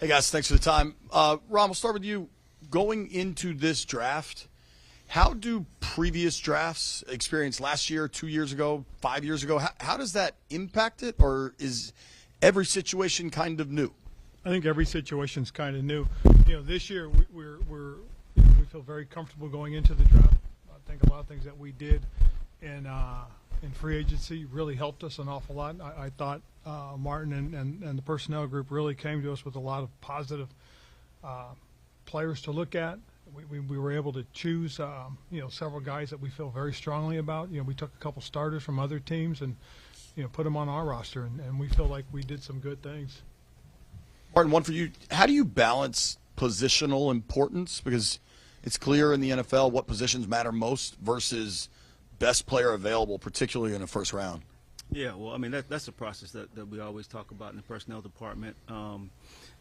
Hey, guys, thanks for the time. Ron, we'll start with you. Going into this draft, how do previous drafts, experience last year, 2 years ago, 5 years ago, how does that impact it, or is every situation kind of new? I think every situation is kind of new. This year we feel very comfortable going into the draft. I think a lot of things that we did in free agency really helped us an awful lot. I thought Martin and the personnel group really came to us with a lot of positive players to look at. We were able to choose several guys that we feel very strongly about. We took a couple starters from other teams and put them on our roster, and we feel like we did some good things. Martin, one for you. How do you balance positional importance? Because it's clear in the NFL what positions matter most versus best player available, particularly in the first round. Yeah, well, I mean, that's a process that we always talk about in the personnel department.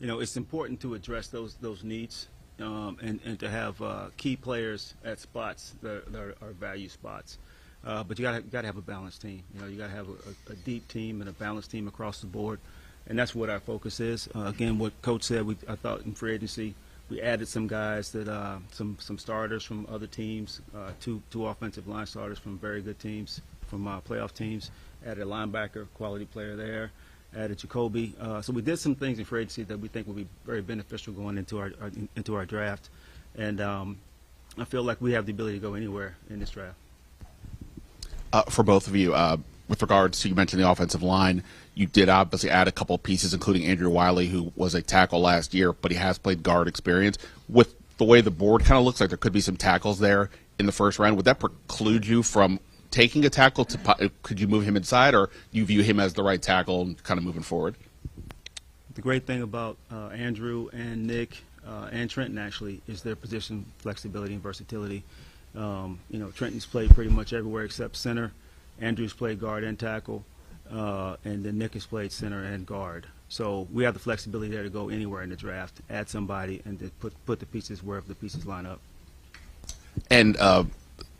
It's important to address those needs and to have key players at spots that are value spots. But you got to have a balanced team. You got to have a deep team and a balanced team across the board. And that's what our focus is. Again, what Coach said, I thought in free agency, we added some guys that some starters from other teams, two offensive line starters from very good teams, from playoff teams. Added a linebacker, quality player there. Added Jacoby. So we did some things in free agency that we think will be very beneficial going into our draft. And I feel like we have the ability to go anywhere in this draft. For both of you, with regards to, you mentioned the offensive line, you did obviously add a couple of pieces, including Andrew Wiley, who was a tackle last year, but he has played guard experience. With the way the board kind of looks like there could be some tackles there in the first round, would that preclude you from taking a tackle? Could you move him inside, or you view him as the right tackle and kind of moving forward? The great thing about Andrew and Nick and Trenton, actually, is their position flexibility and versatility. Trenton's played pretty much everywhere except center. Andrew's played guard and tackle, and then Nick has played center and guard. So we have the flexibility there to go anywhere in the draft, add somebody, and to put the pieces wherever the pieces line up. And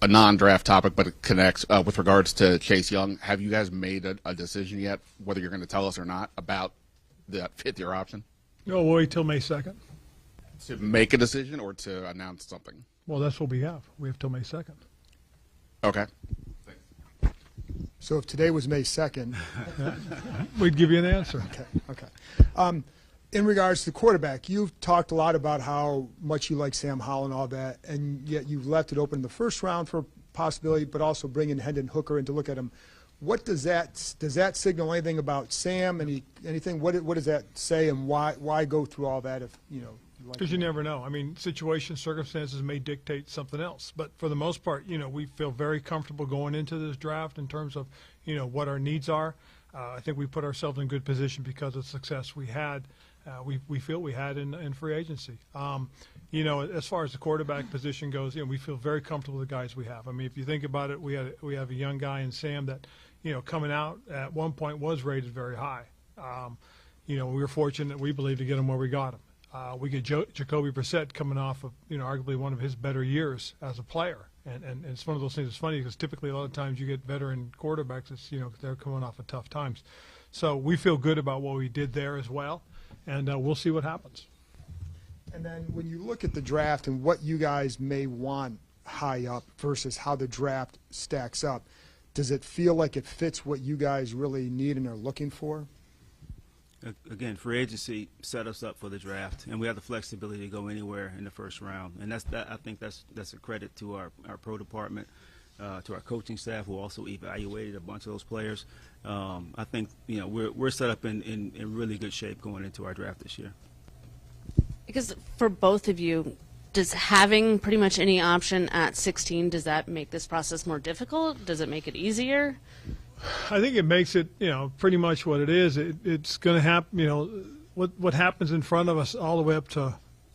a non-draft topic, but it connects with regards to Chase Young. Have you guys made a decision yet, whether you're going to tell us or not, about that fifth-year option? No, we'll wait till May 2nd. To make a decision or to announce something? Well, that's what we have. We have till May 2nd. Okay. So if today was May 2nd, we'd give you an answer. Okay. In regards to quarterback, you've talked a lot about how much you like Sam Howell and all that, and yet you've left it open in the first round for possibility, but also bringing Hendon Hooker in to look at him. What does that signal anything about Sam? Anything? What does that say, and why go through all that if Because you never know. I mean, situations, circumstances may dictate something else. But for the most part, we feel very comfortable going into this draft in terms of, what our needs are. I think we put ourselves in good position because of the success we had. We feel we had in free agency. As far as the quarterback position goes, we feel very comfortable with the guys we have. I mean, if you think about it, we have a young guy in Sam that, coming out at one point was rated very high. We were fortunate, we believe, to get him where we got him. We get Jacoby Brissett coming off of, arguably one of his better years as a player. And it's one of those things that's funny because typically a lot of times you get veteran quarterbacks, it's, they're coming off of tough times. So we feel good about what we did there as well, and we'll see what happens. And then when you look at the draft and what you guys may want high up versus how the draft stacks up, does it feel like it fits what you guys really need and are looking for? Again, free agency set us up for the draft, and we have the flexibility to go anywhere in the first round. And I think that's a credit to our pro department, to our coaching staff, who also evaluated a bunch of those players. I think we're set up in really good shape going into our draft this year. Because for both of you, does having pretty much any option at 16, does that make this process more difficult? Does it make it easier? I think it makes it, pretty much what it is. It's going to happen, what happens in front of us all the way up to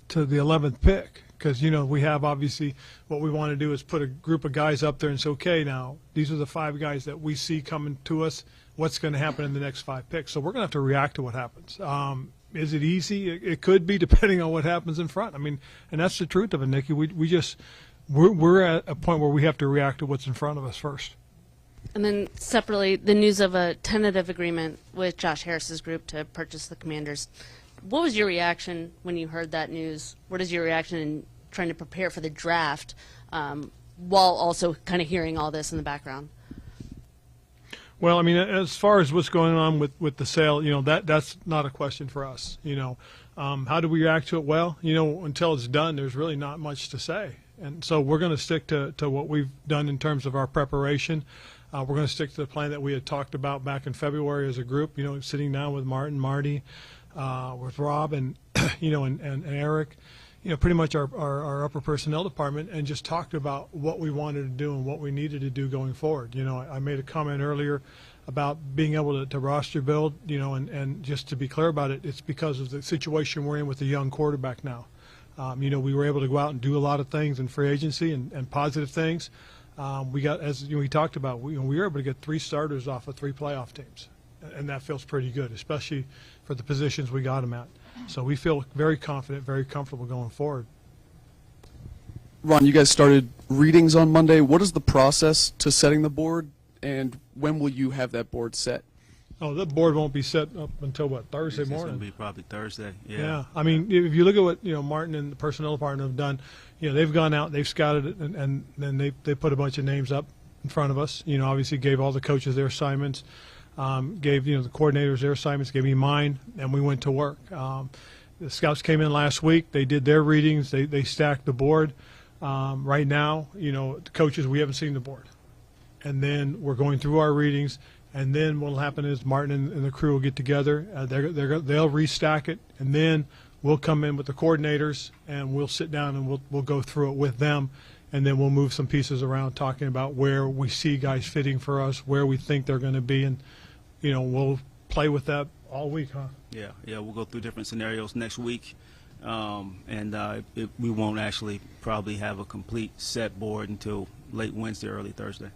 the 11th pick. Because, we have obviously what we want to do is put a group of guys up there and say, okay, now these are the 5 guys that we see coming to us. What's going to happen in the next 5 picks? So we're going to have to react to what happens. Is it easy? It could be, depending on what happens in front. I mean, and that's the truth of it, Nikki. We're at a point where we have to react to what's in front of us first. And then separately, the news of a tentative agreement with Josh Harris's group to purchase the Commanders. What was your reaction when you heard that news? What is your reaction in trying to prepare for the draft while also kind of hearing all this in the background? Well, I mean, as far as what's going on with the sale, that's not a question for us. How do we react to it? Well, until it's done, there's really not much to say. And so we're going to stick to what we've done in terms of our preparation. We're going to stick to the plan that we had talked about back in February as a group, sitting down with Marty, with Rob and, and Eric, pretty much our upper personnel department, and just talked about what we wanted to do and what we needed to do going forward. I made a comment earlier about being able to roster build, and just to be clear about it, it's because of the situation we're in with the young quarterback now. We were able to go out and do a lot of things in free agency and positive things. We got, as we talked about, we were able to get 3 starters off of 3 playoff teams, and that feels pretty good, especially for the positions we got them at. So we feel very confident, very comfortable going forward. Ron, you guys started readings on Monday. What is the process to setting the board, and when will you have that board set? Oh, the board won't be set up until, what, Thursday It's morning? going to be probably Thursday. Yeah. I mean, if you look at what Martin and the personnel department have done, they've gone out, they've scouted it, and then they put a bunch of names up in front of us. Obviously gave all the coaches their assignments, gave the coordinators their assignments, gave me mine, and we went to work. The scouts came in last week. They did their readings. They stacked the board. Right now, the coaches, we haven't seen the board, and then we're going through our readings. And then what will happen is Martin and the crew will get together. They'll restack it, and then we'll come in with the coordinators, and we'll sit down and we'll go through it with them, and then we'll move some pieces around, talking about where we see guys fitting for us, where we think they're going to be, and we'll play with that all week, huh? Yeah. We'll go through different scenarios next week, we won't actually probably have a complete set board until late Wednesday, early Thursday.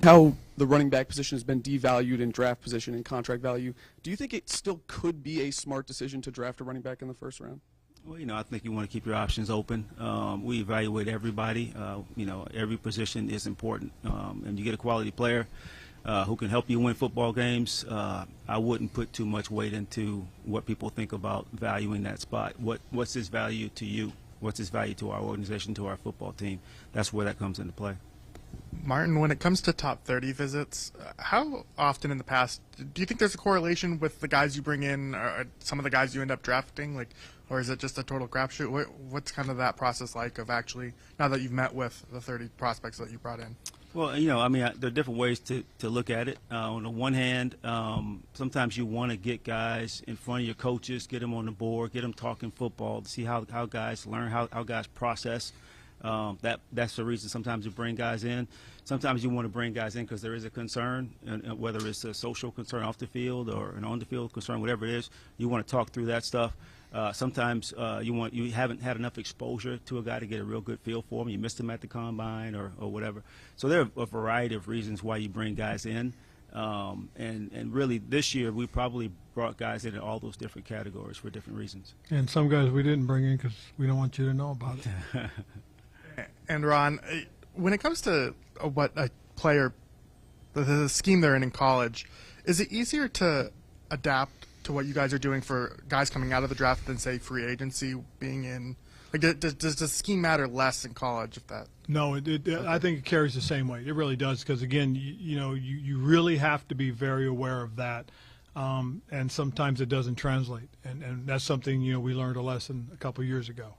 How the running back position has been devalued in draft position and contract value, do you think it still could be a smart decision to draft a running back in the first round? Well, I think you want to keep your options open. We evaluate everybody. Every position is important. And you get a quality player who can help you win football games. I wouldn't put too much weight into what people think about valuing that spot. What's his value to you? What's his value to our organization, to our football team? That's where that comes into play. Martin, when it comes to top 30 visits, how often in the past do you think there's a correlation with the guys you bring in, or some of the guys you end up drafting, or is it just a total crapshoot? What's kind of that process like of actually, now that you've met with the 30 prospects that you brought in? Well, there are different ways to look at it. On the one hand, sometimes you want to get guys in front of your coaches, get them on the board, get them talking football, to see how guys learn, how guys process. That's the reason sometimes you bring guys in. Sometimes you want to bring guys in because there is a concern, and whether it's a social concern off the field or an on-the-field concern, whatever it is, you want to talk through that stuff. Sometimes you haven't had enough exposure to a guy to get a real good feel for him. You missed him at the combine or whatever. So there are a variety of reasons why you bring guys in. And really this year we probably brought guys in all those different categories for different reasons. And some guys we didn't bring in because we don't want you to know about it. And Ron, when it comes to what a player, the scheme they're in college, is it easier to adapt to what you guys are doing for guys coming out of the draft than, say, free agency being in? Like, does the scheme matter less in college? If that? No, I think it carries the same way. It really does, because again, you really have to be very aware of that, and sometimes it doesn't translate, and that's something we learned a lesson a couple years ago.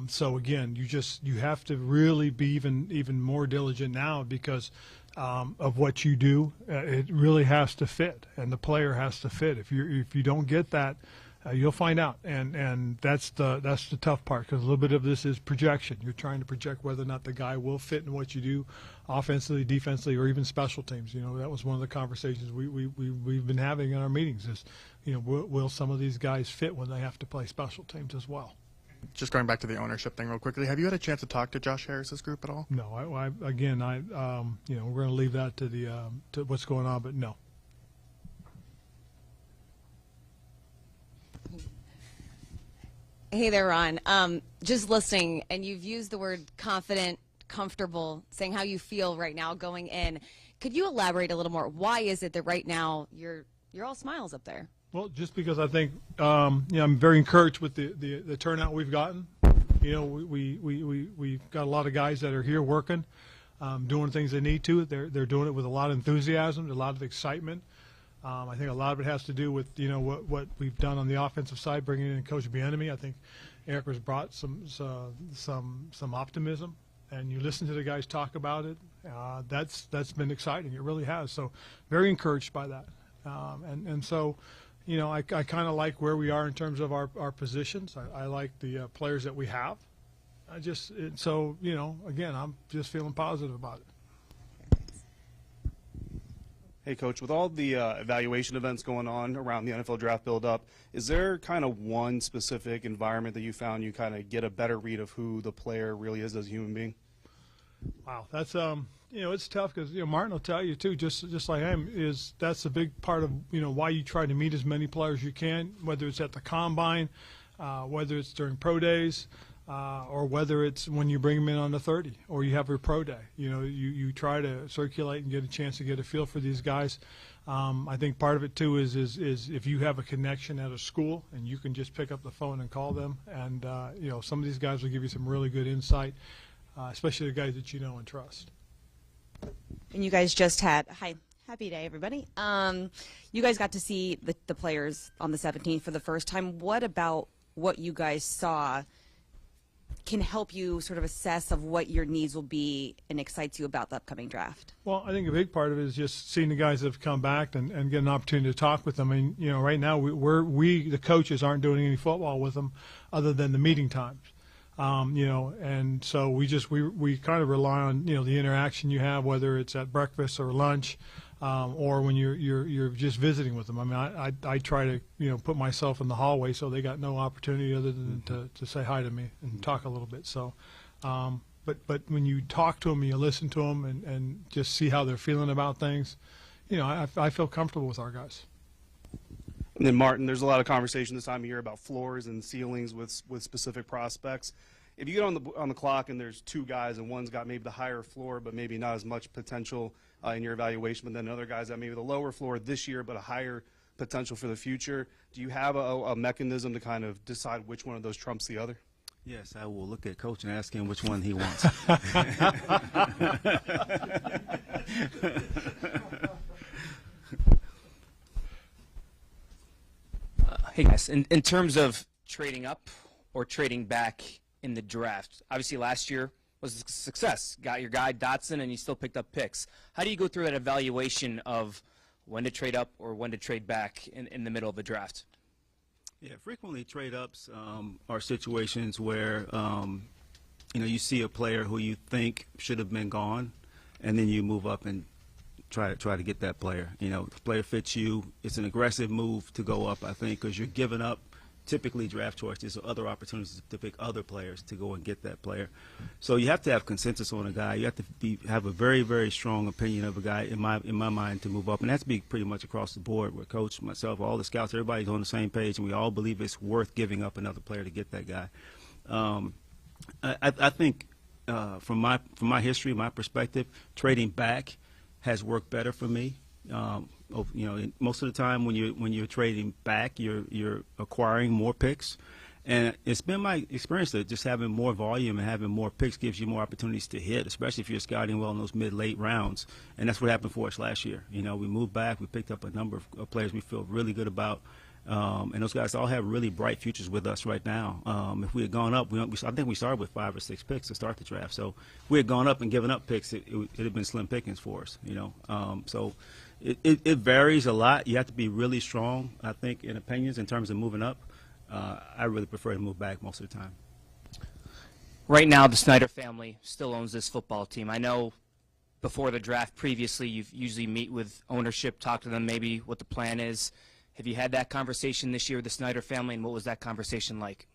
So again, you have to really be even more diligent now, because of what you do. It really has to fit, and the player has to fit. If you don't get that, you'll find out, and that's the tough part, because a little bit of this is projection. You're trying to project whether or not the guy will fit in what you do, offensively, defensively, or even special teams. That was one of the conversations we've been having in our meetings. Is will some of these guys fit when they have to play special teams as well? Just going back to the ownership thing real quickly, have you had a chance to talk to Josh Harris's group at all? No, we're going to leave that to what's going on, but no. Hey there, Ron. Just listening, and you've used the word confident, comfortable, saying how you feel right now going in. Could you elaborate a little more? Why is it that right now you're all smiles up there? Well, just because I think I'm very encouraged with the turnout we've gotten. We've got a lot of guys that are here working, doing things they need to. They're doing it with a lot of enthusiasm, a lot of excitement. I think a lot of it has to do with what we've done on the offensive side, bringing in Coach Bieniemy. I think Eric has brought some optimism, and you listen to the guys talk about it. That's been exciting. It really has. So very encouraged by that, and so. I kind of like where we are in terms of our positions. I like the players that we have. Again, I'm just feeling positive about it. Hey, Coach, with all the evaluation events going on around the NFL draft build-up, is there kind of one specific environment that you found you kind of get a better read of who the player really is as a human being? Wow, that's it's tough because Martin will tell you too, just like him, that's a big part of why you try to meet as many players as you can, whether it's at the combine, whether it's during pro days, or whether it's when you bring them in on the 30 or you have your pro day. You try to circulate and get a chance to get a feel for these guys. I think part of it too is if you have a connection at a school and you can just pick up the phone and call them, and some of these guys will give you some really good insight, especially the guys that you know and trust. And you guys just had happy day, everybody. You guys got to see the players on the 17th for the first time. What about what you guys saw can help you sort of assess of what your needs will be and excites you about the upcoming draft? Well, I think a big part of it is just seeing the guys that have come back and get an opportunity to talk with them. I mean, right now we the coaches aren't doing any football with them other than the meeting times. And so we kind of rely on the interaction you have, whether it's at breakfast or lunch, or when you're just visiting with them. I mean, I try to put myself in the hallway so they got no opportunity other than to say hi to me and talk a little bit. So, but when you talk to them and you listen to them and just see how they're feeling about things, I feel comfortable with our guys. And then, Martin, there's a lot of conversation this time of year about floors and ceilings with specific prospects. If you get on the clock and there's two guys and one's got maybe the higher floor but maybe not as much potential in your evaluation, but then other guys that maybe the lower floor this year but a higher potential for the future, do you have a mechanism to kind of decide which one of those trumps the other? Yes, I will look at Coach and ask him which one he wants. Hey guys, in terms of trading up or trading back in the draft, obviously last year was a success. Got your guy Dotson and you still picked up picks. How do you go through that evaluation of when to trade up or when to trade back in the middle of the draft? Yeah, frequently trade ups are situations where you see a player who you think should have been gone, and then you move up and try to get that player. If the player fits you, it's an aggressive move to go up, I think, because you're giving up typically draft choices or other opportunities to pick other players to go and get that player. So you have to have consensus on a guy. You have to have a very, very strong opinion of a guy in my mind to move up, and that's be pretty much across the board. Where Coach, myself, all the scouts, everybody's on the same page, and we all believe it's worth giving up another player to get that guy. I think from my history, my perspective, trading back has worked better for me. Most of the time when you're trading back, you're acquiring more picks, and it's been my experience that just having more volume and having more picks gives you more opportunities to hit, especially if you're scouting well in those mid-late rounds. And that's what happened for us last year. We moved back, we picked up a number of players we feel really good about. And those guys all have really bright futures with us right now. If we had gone up, I think we started with 5 or 6 picks to start the draft. So if we had gone up and given up picks, it would have been slim pickings for us. So it varies a lot. You have to be really strong, I think, in opinions in terms of moving up. I really prefer to move back most of the time. Right now, the Snyder family still owns this football team. I know before the draft previously, you usually meet with ownership, talk to them maybe what the plan is. Have you had that conversation this year with the Snyder family, and what was that conversation like?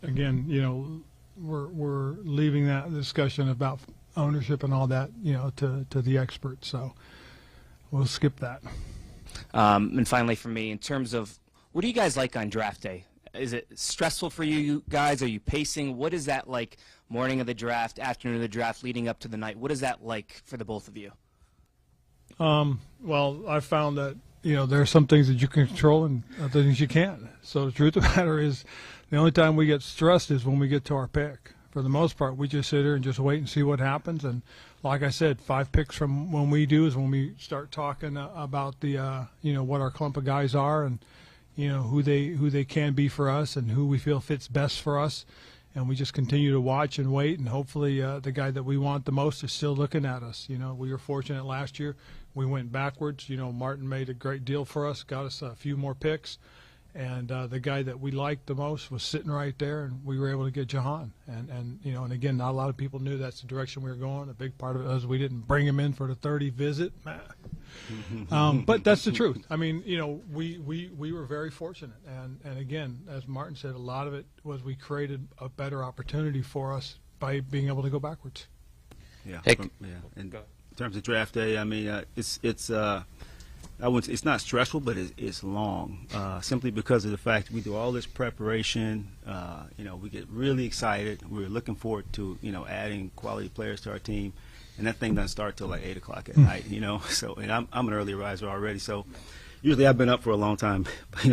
Again, we're leaving that discussion about ownership and all that, to the experts. So we'll skip that. And finally, for me, in terms of what do you guys like on draft day? Is it stressful for you guys? Are you pacing? What is that like? Morning of the draft, afternoon of the draft, leading up to the night. What is that like for the both of you? Well, I found that there are some things that you can control and other things you can't. So the truth of the matter is, the only time we get stressed is when we get to our pick. For the most part, we just sit here and just wait and see what happens. And like I said, 5 picks from when we do is when we start talking about the, what our clump of guys are and, who they can be for us and who we feel fits best for us. And we just continue to watch and wait, and hopefully the guy that we want the most is still looking at us. We were fortunate last year. We went backwards. Martin made a great deal for us, got us a few more picks. And the guy that we liked the most was sitting right there, and we were able to get Jahan. And again, not a lot of people knew that's the direction we were going. A big part of it was we didn't bring him in for the 30 visit. But that's the truth. I mean, we were very fortunate. And again, as Martin said, a lot of it was we created a better opportunity for us by being able to go backwards. Yeah. In terms of draft day, I mean, it's not stressful, but it's long, simply because of the fact we do all this preparation. We get really excited. We're looking forward to, adding quality players to our team. And that thing doesn't start till like 8 o'clock at night, So, and I'm an early riser already, so usually I've been up for a long time,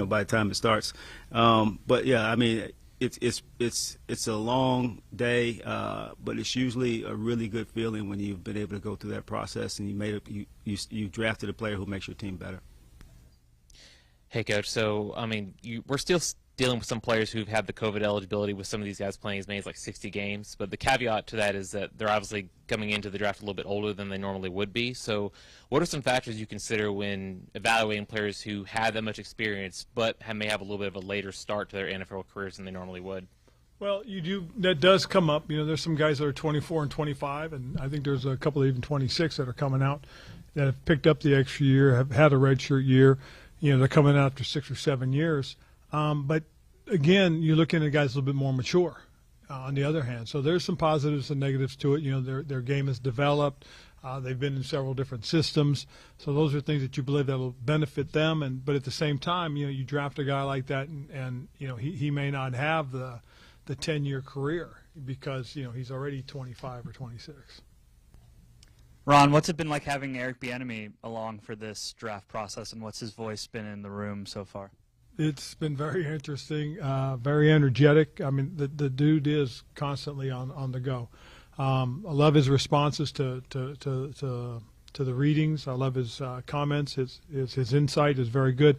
by the time it starts. But yeah, I mean, it's a long day, but it's usually a really good feeling when you've been able to go through that process and you drafted a player who makes your team better. Hey, Coach. So, I mean, we're still dealing with some players who've had the COVID eligibility with some of these guys playing as many as like 60 games. But the caveat to that is that they're obviously coming into the draft a little bit older than they normally would be. So what are some factors you consider when evaluating players who had that much experience but may have a little bit of a later start to their NFL careers than they normally would? Well, that does come up. There's some guys that are 24 and 25, and I think there's a couple of even 26 that are coming out that have picked up the extra year, have had a redshirt year. They're coming out after 6 or 7 years. But again, you're looking at guys a little bit more mature. On the other hand, so there's some positives and negatives to it. Their game is developed. They've been in several different systems, so those are things that you believe that will benefit them. But at the same time, you draft a guy like that, and he may not have the 10-year career because he's already 25 or 26. Ron, what's it been like having Eric Bieniemy along for this draft process, and what's his voice been in the room so far? It's been very interesting, very energetic. I mean, the dude is constantly on the go. I love his responses to the readings. I love his comments. His insight is very good.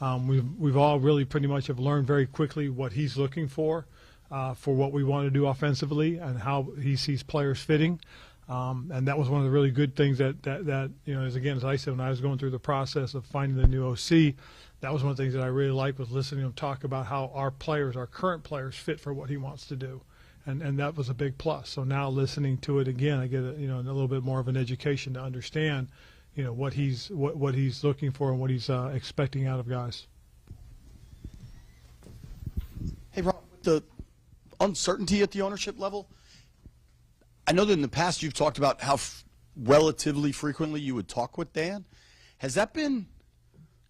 We've all really pretty much have learned very quickly what he's looking for what we want to do offensively and how he sees players fitting. And that was one of the really good things that as I said, when I was going through the process of finding the new OC, that was one of the things that I really liked was listening to him talk about how our current players fit for what he wants to do. And that was a big plus. So now listening to it again, I get a little bit more of an education to understand, what he's looking for and what he's expecting out of guys. Hey, Rob, with the uncertainty at the ownership level, I know that in the past you've talked about how relatively frequently you would talk with Dan. Has that been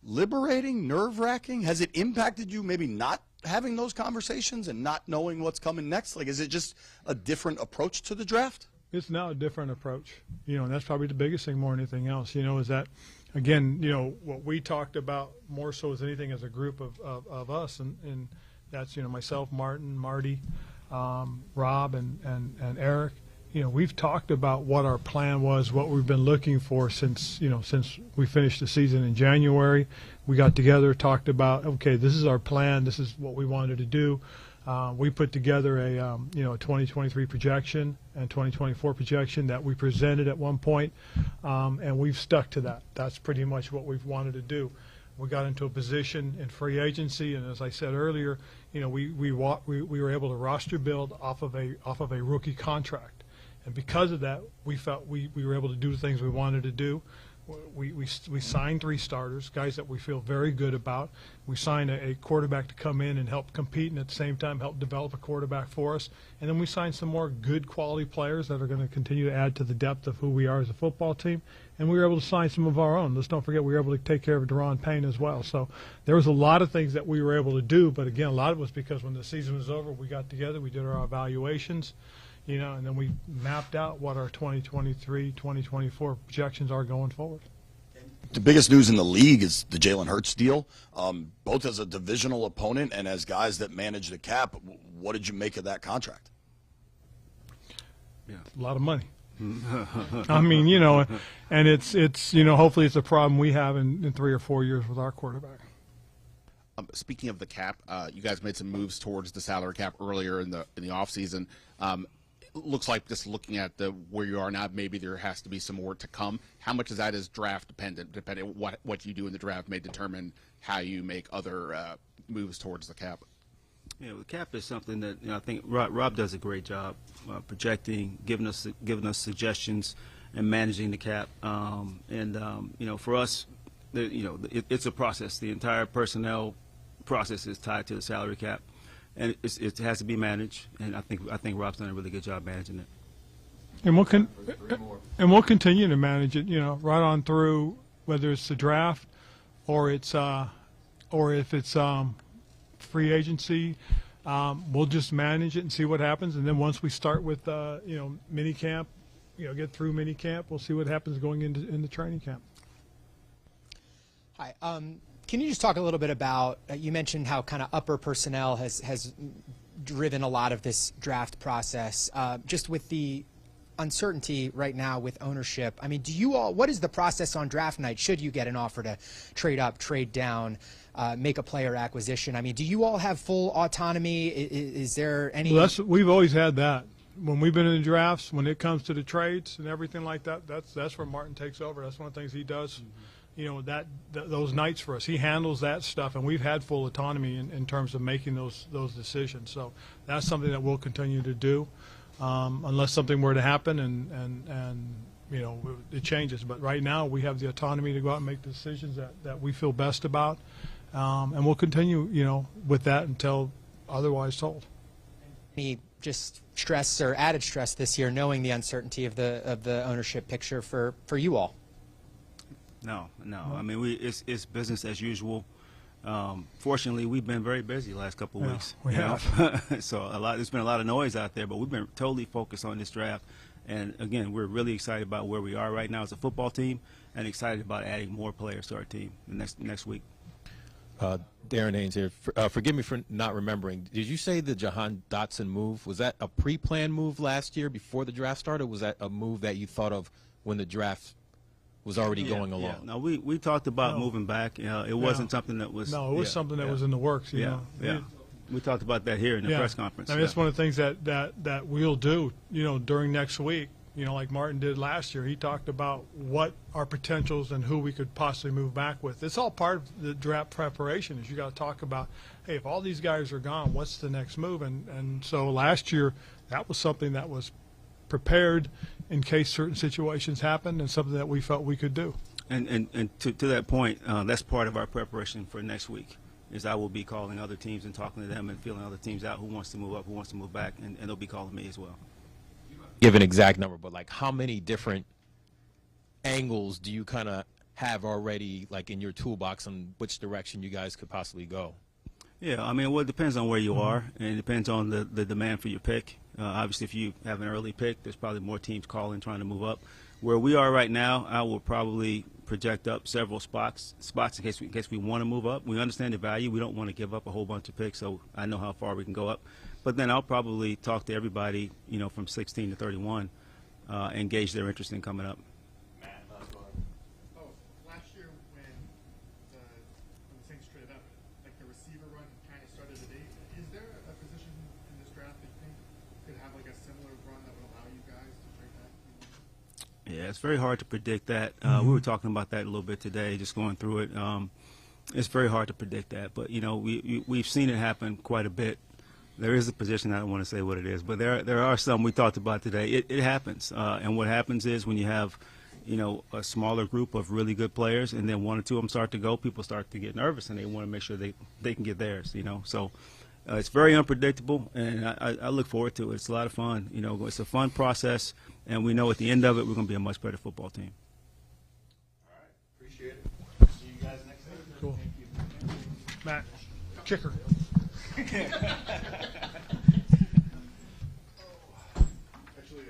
liberating, nerve-wracking? Has it impacted you maybe not having those conversations and not knowing what's coming next? Like, is it just a different approach to the draft? It's now a different approach, and that's probably the biggest thing more than anything else, is that, again, what we talked about more so as anything as a group of us, and that's, myself, Marty, Rob, and Eric. We've talked about what our plan was, what we've been looking for since we finished the season in January. We got together, talked about, okay, this is our plan. This is what we wanted to do. We put together a 2023 projection and 2024 projection that we presented at one point, and we've stuck to that. That's pretty much what we've wanted to do. We got into a position in free agency, and as I said earlier, we were able to roster build off of a rookie contract. And because of that, we felt we were able to do the things we wanted to do. We signed 3 starters, guys that we feel very good about. We signed a quarterback to come in and help compete and at the same time help develop a quarterback for us. And then we signed some more good quality players that are going to continue to add to the depth of who we are as a football team. And we were able to sign some of our own. Let's don't forget we were able to take care of Daron Payne as well. So there was a lot of things that we were able to do. But, again, a lot of it was because when the season was over, we got together, we did our evaluations. And then we mapped out what our 2023, 2024 projections are going forward. the biggest news in the league is the Jalen Hurts deal. Both as a divisional opponent and as guys that manage the cap, what did you make of that contract? Yeah. A lot of money. I mean, you know, and it's you know, hopefully it's a problem we have in 3 or 4 years with our quarterback. Speaking of the cap, you guys made some moves towards the salary cap earlier in the offseason. It looks like, just looking at where you are now, maybe there has to be some more to come. How much of that is draft dependent? Depending what you do in the draft may determine how you make other moves towards the cap. Yeah, the cap is something that, you know, I think Rob does a great job projecting, giving us suggestions, and managing the cap. You know, for us, it's a process. The entire personnel process is tied to the salary cap, and it has to be managed. And I think Rob's done a really good job managing it. And we'll continue to manage it. You know, right on through, whether it's the draft or it's or if it's free agency. We'll just manage it and see what happens. And then once we start with you know, mini camp, you know, get through mini camp, we'll see what happens going into training camp. Hi. Can you just talk a little bit about, you mentioned how kind of upper personnel has driven a lot of this draft process. Just with the uncertainty right now with ownership, I mean, what is the process on draft night should you get an offer to trade up, trade down, make a player acquisition? I mean, do you all have full autonomy? Is there any... Well, we've always had that. When we've been in the drafts, when it comes to the trades and everything like that, that's where Martin takes over. That's one of the things he does. You know, those nights for us, he handles that stuff, and we've had full autonomy in terms of making those decisions. So that's something that we'll continue to do, unless something were to happen and you know, it changes. But right now we have the autonomy to go out and make the decisions that we feel best about, and we'll continue, you know, with that until otherwise told. Any just stress or added stress this year, knowing the uncertainty of the ownership picture for you all? No. I mean, it's business as usual. Fortunately, we've been very busy the last couple of weeks. We have. So there's been a lot of noise out there, but we've been totally focused on this draft. And again, we're really excited about where we are right now as a football team, and excited about adding more players to our team next week. Darren Haynes here. Forgive me for not remembering. Did you say the Jahan Dotson move, was that a pre-planned move last year before the draft started? Was that a move that you thought of when the draft was already going along? Yeah. No, we talked about moving back. It wasn't something that was... No, it was something that was in the works. You know? Yeah. We talked about that here in the press conference. I mean, it's one of the things that we'll do, you know, during next week. You know, like Martin did last year. He talked about what our potentials and who we could possibly move back with. It's all part of the draft preparation. Is you got to talk about, hey, if all these guys are gone, what's the next move? And so last year, that was something that was prepared in case certain situations happened, and something that we felt we could do. And to that point, that's part of our preparation for next week. Is I will be calling other teams and talking to them and feeling other teams out, who wants to move up, who wants to move back, and they'll be calling me as well. Give an exact number, but like how many different angles do you kind of have already, like, in your toolbox on which direction you guys could possibly go? Yeah, I mean, well, it depends on where you are, and it depends on the demand for your pick. Obviously, if you have an early pick, there's probably more teams calling, trying to move up. Where we are right now, I will probably project up several spots in case we want to move up. We understand the value. We don't want to give up a whole bunch of picks, so I know how far we can go up. But then I'll probably talk to everybody, you know, from 16 to 31, and gauge their interest in coming up. Last year when the Saints traded up, like the receiver run kind of started today. Is there a position in this draft that you think could have like a similar run that would allow you guys to trade back? Yeah, it's very hard to predict that. We were talking about that a little bit today, just going through it. It's very hard to predict that, but you know, we've seen it happen quite a bit. There is a position, I don't want to say what it is, but there are some we talked about today. It happens, and what happens is when you have, you know, a smaller group of really good players, and then one or two of them start to go, people start to get nervous, and they want to make sure they can get theirs. You know, so it's very unpredictable, and I look forward to it. It's a lot of fun. You know, it's a fun process, and we know at the end of it we're going to be a much better football team. All right, appreciate it. See you guys next week. Cool. Thank you. Matt, kicker.